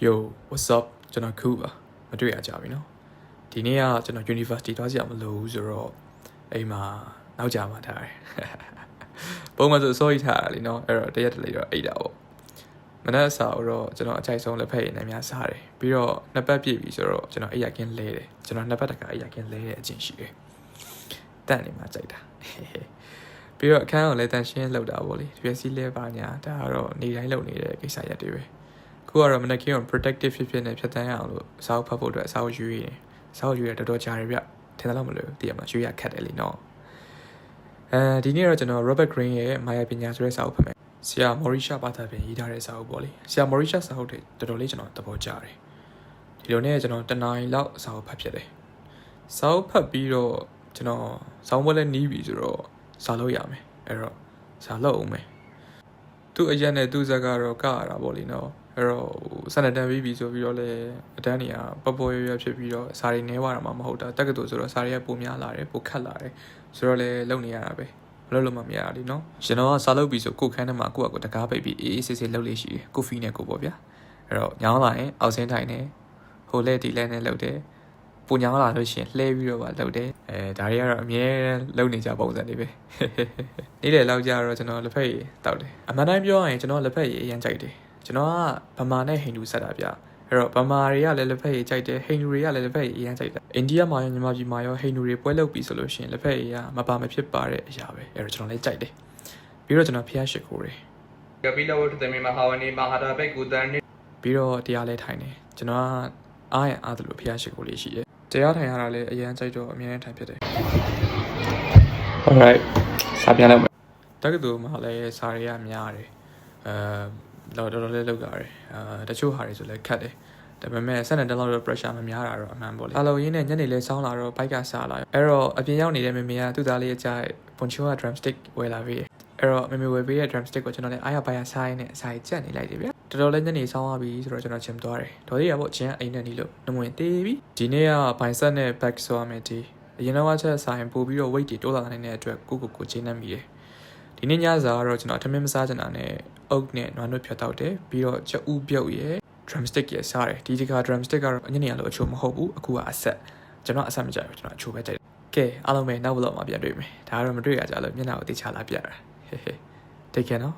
Yo, what's up? ကျွန်တော်ခုပါမတွေ့ရကြပြီနော်ဒီနေ့ကကျွန်တော် University သွားကြရမလို့ဆိုတော့အိမ်မှာနောက်ကြမှာထားတယ်ပုံမှန်ဆိုစောကြီးထားတာလीနော်အဲ့တော့တရက်တလေတော့အိတ်တာပေါ့မနက်စာတော့ကျွန်တော်အကြိုက်ဆုံးလက်ဖက်ရည်နဲ့များစားတယ်ပြီးတော့နှစ်ပတ်ပြည့်ပြီဆိုတော့ကျွန်တော်အိတ်ရကင်းလဲတယ်ကျွန်တော်နှစ်ပတ်တခါအိတ်ရကင်းလဲတဲ့အချင်းရှိတယ်တန့်နေမှာကြိုက်တာပြီးတော့အခန်းကိုလည်းတန်ရှင်းလောက်တာပေါ့လေဒီစီလဲပါညာဒါကတော့နေတိုင်းလုပ်နေတဲ့ကိစ္စရက်တွေပဲခုကတော့မနက်ခင်းက protective ဖြစ်နေဖြတ်တန်းရအောင်လို့စာအုပ်ဖတ်ဖို့အတွက်စာအုပ်ယူရင်စာအုပ်ယူရတော်တော်ကြာတယ်ဗျထင်တယ်လို့မလို့သိရမှာရွှေရခတ်တယ်လीနော်ဒီနေ့တော့ကျွန်တော် Robert Greene ရဲ့မာယာပညာဆိုတဲ့စာအုပ်ဖတ်မယ်ဆရာ Morisha ဘာသာပြန်ရေးထားတဲ့စာအုပ်ပေါ့လေဆရာ Morisha စာအုပ်တွေတော်တော်လေးကျွန်တော်သဘောကျတယ်ဒီလိုနဲ့ကျွန်တော်တနင်္လာနေ့လောက်စာအုပ်ဖတ်ဖြစ်တယ်စာအုပ်ဖတ်ပြီးတော့ကျွန်တော်ဆောင်းပွဲလဲနီးပြီဆိုတော့စာလုပ်ရမယ်အဲ့တော့စာလုပ်အောင်မယ်သူ့အရက်နဲ့သူ့ဇက်ကတော့ကရတာပေါ့လीနော်အဲ့တော့စနတန်ပြီးပြီဆိုပြီးတော့လေအတန်းနေရပပေါ်ရွရွဖြစ်ပြီးတော့စာတွေနဲသွားတာမှမဟုတ်တာတက်ကတူဆိုတော့စာတွေကပိုများလာတယ်ပိုခက်လာတယ်ဆိုတော့လေလုံနေရတာပဲမလုပ်လို့မရဘူးလीနော်ကျွန်တော်ကစာလုပ်ပြီးဆိုကိုခန်းထဲမှာကိုယ့်အကိုတကားပိတ်ပြီးအေးအေးဆေးဆေးလုပ်လေးရှိတယ်ကိုဖီနဲ့ကိုပေါ့ဗျာအဲ့တော့ညောင်းလာရင်အောက်ဆင်းထိုင်နေဟိုလဲဒီလဲနဲ့လုပ်တယ်ပူညောင်းလာလို့ရှိရင်လှဲပြီးတော့ပါလုပ်တယ်ဒါတွေကတော့အမြဲလုပ်နေကြပုံစံတွေပဲနေ့လယ်လောက်ကျတော့ကျွန်တော်လက်ဖက်ရည်တောက်တယ်အမှန်တိုင်းပြောရရင်ကျွန်တော်လက်ဖက်ရည်အရင်ကြိုက်တယ်ကျွန်တော်ကဗမာနဲ့ဟိန္ဒူဆက်တာဗျအဲ့တော့ဗမာတွေကလည်းလက်ဖက်ရည်ကြိုက်တယ်ဟိန္ဒူတွေကလည်းလက်ဖက်ရည်အရင်ကြိုက်တယ်အိန္ဒိယမှာရောမြန်မာပြည်မှာရောဟိန္ဒူတွေပွဲလုပ်ပြီးဆိုလို့ရှိရင်လက်ဖက်ရည်ကမပါမဖြစ်ပါတဲ့အရာပဲအဲ့တော့ကျွန်တော်လည်းကြိုက်တယ်ပြီးတော့ကျွန်တော်ဖျားရှိခိုးတယ်ပြီးတော့တမင်မဟာဝနီမဟာတာဘက်ကူတန်နေပြီးတော့တရားလဲထိုင်တယ်ကျွန်တော်ကအားရအားတယ်လို့ဖျားရှိခိုးလေးရှိတယ်တရားထိုင်ရတာလည်းအရင်ကြိုက်တော့အမြဲတမ်းထိုင်ဖြစ်တယ် Alright စာပြန်လိုက်မယ်တက္ကသိုလ်မှာလည်းစာတွေကများတယ်တော်တော်လေးလောက်ရတယ်တချို့ဟာတွေဆိုလည်းခက်တယ်ဒါပေမဲ့ဆက်နေတလောက်တော့ pressure မများတာတော့အမှန်ပေါ့လေအလုံးရင်းနဲ့ညနေလေးစောင်းလာတော့ bike ကစားလာအဲ့တော့အပြင်ရောက်နေတဲ့မေမေကသူ့သားလေးအကြိုက် poncho က drumstick ဝယ်လာပြီးအဲ့တော့မေမေဝယ်ပေးတဲ့ drumstick ကိုကျွန်တော်လည်းအားရပါရစားရင်းနဲ့အစာကြီးကြက်နေလိုက်တယ်ဗျတော်တော်လေးညနေစောင်းသွားပြီဆိုတော့ကျွန်တော်ချင်သွားတယ်ဒေါ်လေးကပေါ့ချင်းအိမ်နဲ့နီးလို့နှမဝင်သေးပြီဒီနေ့ကဘိုင်ဆက်နဲ့ back ဆိုရမယ်ဒီအရင်တော့ချက်ဆိုင်ပို့ပြီးတော့ weight တွေတိုးလာနေတဲ့အတွက်ကိုချင်းနေမိတယ်ဒီနေ့ညစာကတော့ကျွန်တော်ထမင်းမစားချင်တာနဲ့အုတ်နဲ့နွားနွတ်ဖြတ်တောက်တယ်ပြီးတော့ချက်ဥပြုတ်ရယ် drumstick ရယ်စားတယ်ဒီတခါ drumstick ကတော့ညနေရလို့အချို့မဟုတ်ဘူးအခုကအဆက်ကျွန်တော်အဆက်မကြိုက်ဘူးကျွန်တော်အချို့ပဲကြိုက်တယ်ကဲအားလုံးပဲနောက်ဘလော့မှာပြန်တွေ့မယ်ဒါကတော့မတွေ့ရကြလို့မျက်နှာကိုတိချလာပြတာဟေးဟေး take care နော်